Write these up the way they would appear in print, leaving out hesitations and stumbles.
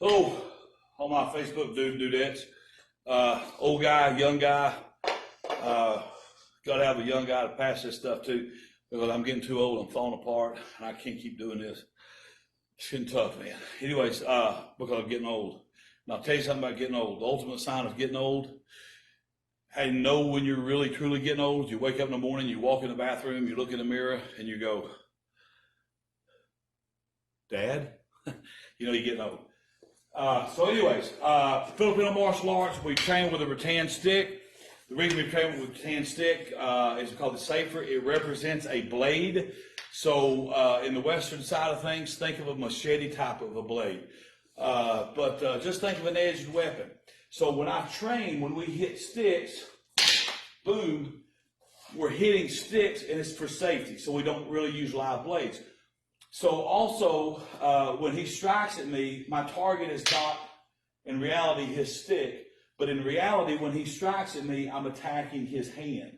So, on my Facebook dudettes, old guy, young guy, got to have a young guy to pass this stuff to because I'm getting too old. I'm falling apart, and I can't keep doing this. It's getting tough, man. Anyways, because I'm getting old. Now, I'll tell you something about getting old. The ultimate sign of getting old, how you know when you're really, truly getting old, you wake up in the morning, you walk in the bathroom, you look in the mirror, and you go, Dad? You know you're getting old. So anyways, Filipino martial arts, we train with a rattan stick. The reason we train with a rattan stick is because it's safer. It represents a blade. So in the Western side of things, think of a machete type of a blade. But just think of an edged weapon. So when I train, when we hit sticks, boom, we're hitting sticks and it's for safety. So we don't really use live blades. So also, when he strikes at me, my target is not, in reality, his stick. But in reality, when he strikes at me, I'm attacking his hand.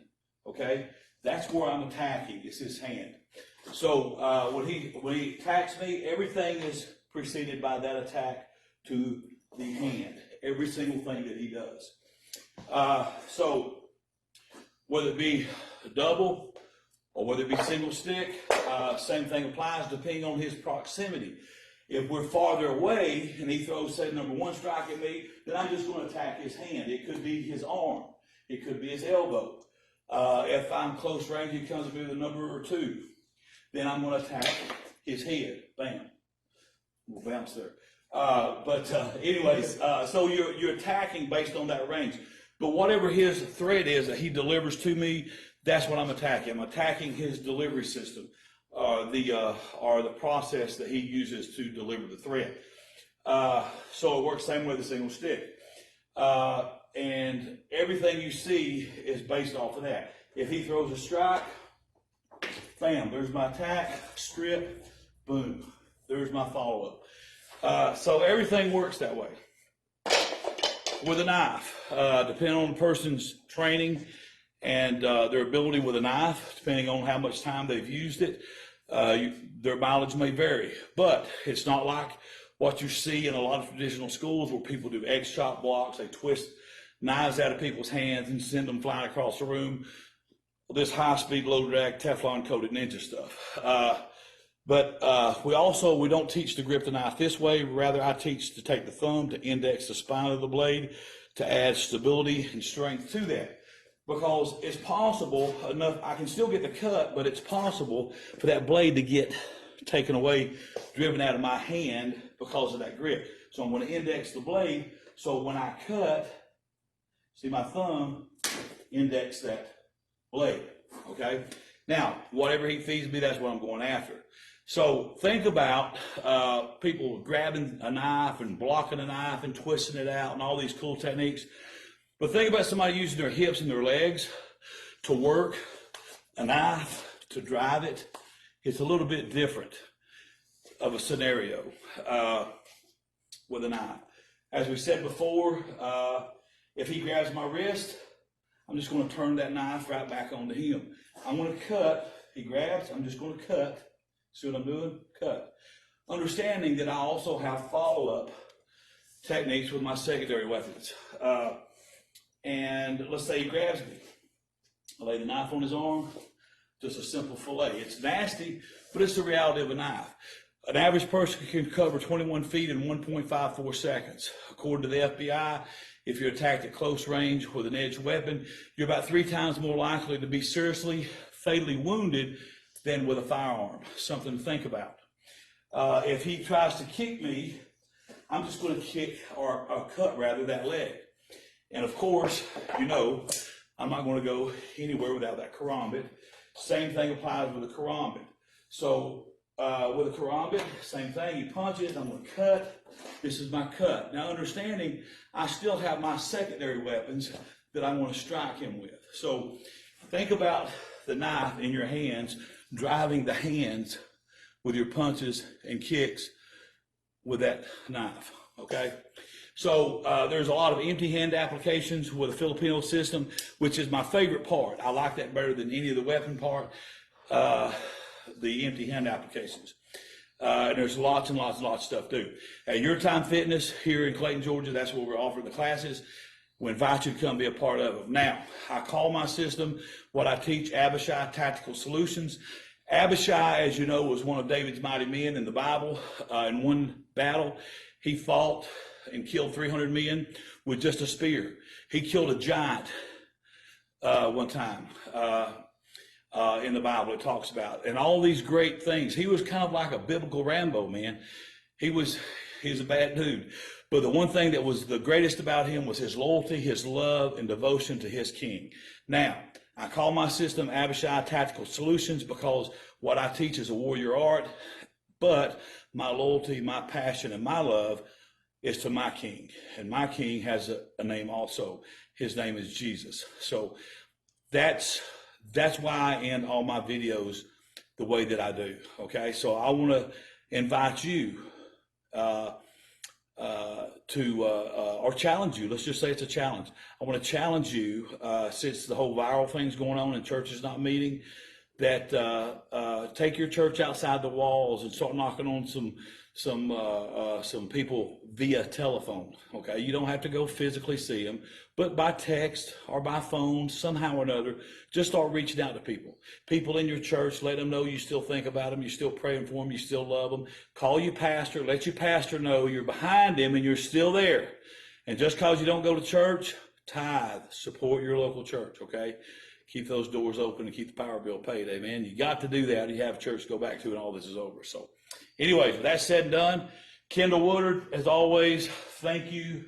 Okay? That's where I'm attacking, is his hand. So when he attacks me, everything is preceded by that attack to the hand. Every single thing that he does. So whether it be a double, or whether it be single stick, same thing applies depending on his proximity. If we're farther away and he throws, say, number one strike at me, then I'm just going to attack his hand. It could be his arm. It could be his elbow. If I'm close range, he comes at me with a number two. Then I'm going to attack his head. Bam. We'll bounce there. Anyways, so you're attacking based on that range. But whatever his threat is that he delivers to me, that's what I'm attacking. I'm attacking his delivery system, or the process that he uses to deliver the threat. So it works the same way with a single stick. And everything you see is based off of that. If he throws a strike, bam, there's my attack, strip, boom, there's my follow-up. So everything works that way. With a knife, depending on the person's training and their ability with a knife, depending on how much time they've used it, their mileage may vary. But it's not like what you see in a lot of traditional schools where people do X-chop blocks. They twist knives out of people's hands and send them flying across the room. This high-speed, low-drag, Teflon-coated ninja stuff. But we don't teach to grip the knife this way. Rather, I teach to take the thumb to index the spine of the blade to add stability and strength to that. Because it's possible enough, I can still get the cut, but it's possible for that blade to get taken away, driven out of my hand because of that grip. So I'm going to index the blade, so when I cut, see my thumb, index that blade, okay? Now, whatever he feeds me, that's what I'm going after. So think about people grabbing a knife and blocking a knife and twisting it out and all these cool techniques. But think about somebody using their hips and their legs to work a knife, to drive it. It's a little bit different of a scenario with a knife. As we said before, if he grabs my wrist, I'm just going to turn that knife right back onto him. I'm going to cut. He grabs, I'm just going to cut. See what I'm doing? Cut. Understanding that I also have follow-up techniques with my secondary weapons. And let's say he grabs me. I lay the knife on his arm, just a simple fillet. It's nasty, but it's the reality of a knife. An average person can cover 21 feet in 1.54 seconds. According to the FBI, if you're attacked at close range with an edged weapon, you're about 3 times more likely to be seriously, fatally wounded than with a firearm. Something to think about. If he tries to kick me, I'm just going to kick, or cut rather, that leg. And of course, you know, I'm not going to go anywhere without that karambit. Same thing applies with a karambit. So with a karambit, same thing. He punches, I'm going to cut. This is my cut. Now understanding, I still have my secondary weapons that I want to strike him with. So think about the knife in your hands, driving the hands with your punches and kicks with that knife, okay? So there's a lot of empty hand applications with a Filipino system, which is my favorite part. I like that better than any of the weapon part, the empty hand applications. And there's lots and lots and lots of stuff too. At Your Time Fitness here in Clayton, Georgia, that's where we're offering the classes. We invite you to come be a part of them. Now, I call my system what I teach Abishai Tactical Solutions. Abishai, as you know, was one of David's mighty men in the Bible. In one battle, he fought and killed 300 men with just a spear. He killed a giant one time in the Bible. It talks about, and all these great things. He was kind of like a biblical Rambo, man. He's a bad dude. But the one thing that was the greatest about him was his loyalty, his love, and devotion to his king. Now, I call my system Abishai Tactical Solutions because what I teach is a warrior art, but my loyalty, my passion, and my love is to my king. And my king has a name also. His name is Jesus. So that's why I end all my videos the way that I do, okay? So I want to invite you or challenge you. Let's just say it's a challenge. I want to challenge you, since the whole viral thing's going on and churches not meeting, that take your church outside the walls and start knocking on some people via telephone. Okay, you don't have to go physically see them, but by text or by phone, somehow or another, just start reaching out to people in your church. Let them know you still think about them, you're still praying for them, you still love them. Call your pastor, let your pastor know you're behind him and you're still there. And just because you don't go to church, tithe, support your local church. Okay, keep those doors open and keep the power bill paid. Amen. You got to do that. You have a church to go back to, and all this is over. So anyways, with that said and done, Kendall Woodard, as always, thank you.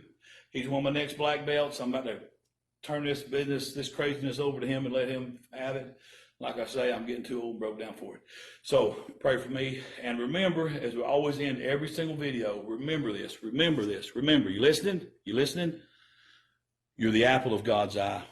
He's one of my next black belts. I'm about to turn this business, this craziness over to him and let him have it. Like I say, I'm getting too old and broke down for it. So pray for me. And remember, as we always end every single video, remember this, remember this, remember. You listening? You listening? You're the apple of God's eye.